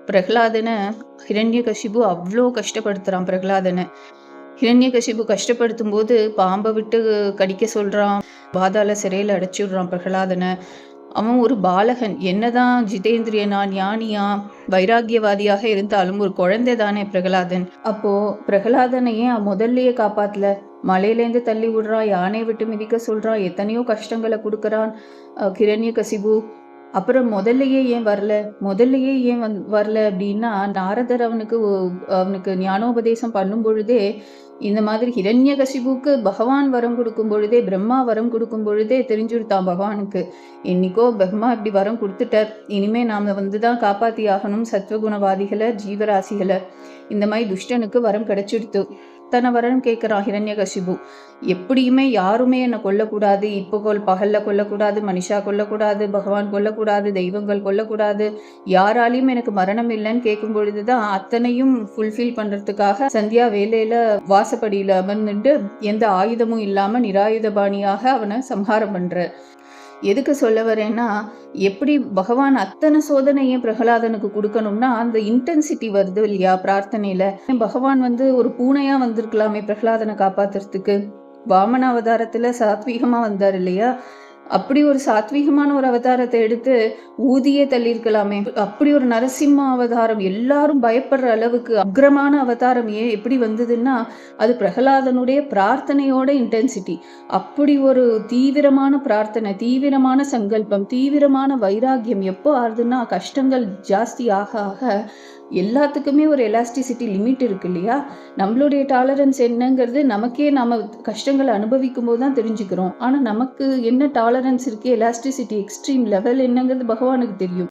பிரகலாதன ஹிரண்யகசிபு அவ்வளோ கஷ்டப்படுத்துறான் பிரகலாதனை. ஹிரண்யகசிபு கஷ்டப்படுத்தும் போது பாம்பை விட்டு கடிக்க சொல்றான், பாதாள சிறையில் அடைச்சிடுறான் பிரகலாதனை. அவன் ஒரு பாலகன், என்னதான் ஜிதேந்திரியனா ஞானியா வைராகியவாதியாக இருந்தாலும் ஒரு குழந்தை தானே பிரகலாதன். அப்போ பிரகலாதனை ஏன் முதல்லயே காப்பாத்தல? மலையிலேருந்து தள்ளி விடுறான், யானையை விட்டு மிதிக்க சொல்றான், எத்தனையோ கஷ்டங்களை கொடுக்கறான் ஹிரண்யகசிபு. அப்புறம் முதல்லையே ஏன் வரல அப்படின்னா, நாரதர் அவனுக்கு ஞானோபதேசம் பண்ணும் பொழுதே, இந்த மாதிரி ஹிரண்யகசிபுக்கு பகவான் வரம் கொடுக்கும் பொழுதே, பிரம்மா வரம் கொடுக்கும் பொழுதே தெரிஞ்சுடுத்தான் பகவானுக்கு, இன்னைக்கோ பிரம்மா இப்படி வரம் கொடுத்துட்டார், இனிமே நாம தான் காப்பாத்தி ஆகணும் சத்வகுணவாதிகளை, ஜீவராசிகளை. இந்த மாதிரி துஷ்டனுக்கு வரம் கிடைச்சிடுத்து. தன வரம் கேட்குறான் ஹிரண்யகசிபு. எப்படியுமே யாருமே என்னை கொல்லக்கூடாது, இப்போ பகல்ல கொல்லக்கூடாது, மனுஷா கொல்லக்கூடாது, பகவான் கொல்லக்கூடாது, தெய்வங்கள் கொல்லக்கூடாது, யாராலையும் எனக்கு மரணம் இல்லைன்னு கேட்கும் பொழுதுதான் அத்தனையும் ஃபுல்ஃபில் பண்றதுக்காக சந்தியா வேலையில வாசப்படியில அமர்ந்துட்டு எந்த ஆயுதமும் இல்லாம நிராயுதபாணியாக அவனை சம்ஹாரம் பண்ற. எதுக்கு சொல்ல வரேன்னா, எப்படி பகவான் அத்தனை சோதனையை பிரகலாதனுக்கு கொடுக்கணும்னா அந்த இன்டென்சிட்டி வருது இல்லையா பிரார்த்தனையில. பகவான் ஒரு பூனையா வந்திருக்கலாமே பிரகலாதனை காப்பாத்துறதுக்கு. வாமன அவதாரத்துல சாத்வீகமா வந்தார் இல்லையா, அப்படி ஒரு சாத்வீகமான ஒரு அவதாரத்தை எடுத்து ஊதியே தள்ளியிருக்கலாமே. அப்படி ஒரு நரசிம்ம அவதாரம், எல்லாரும் பயப்படுற அளவுக்கு அக்ரமான அவதாரம் ஏன் எப்படி வந்ததுன்னா, அது பிரகலாதனுடைய பிரார்த்தனையோட இன்டென்சிட்டி. அப்படி ஒரு தீவிரமான பிரார்த்தனை, தீவிரமான சங்கல்பம், தீவிரமான வைராகியம் எப்போ ஆகுதுன்னா, கஷ்டங்கள் ஜாஸ்தி ஆக ஆக எல்லாத்துக்குமே ஒரு எலாஸ்டிசிட்டி லிமிட் இருக்கு இல்லையா. நம்மளுடைய டாலரன்ஸ் என்னங்கிறது நமக்கே நம்ம கஷ்டங்களை அனுபவிக்கும் போது தான் தெரிஞ்சுக்கிறோம். ஆனால் நமக்கு என்ன டாலரன்ஸ் இருக்கு, எலாஸ்டிசிட்டி எக்ஸ்ட்ரீம் லெவல் என்னங்கிறது பகவானுக்கு தெரியும்.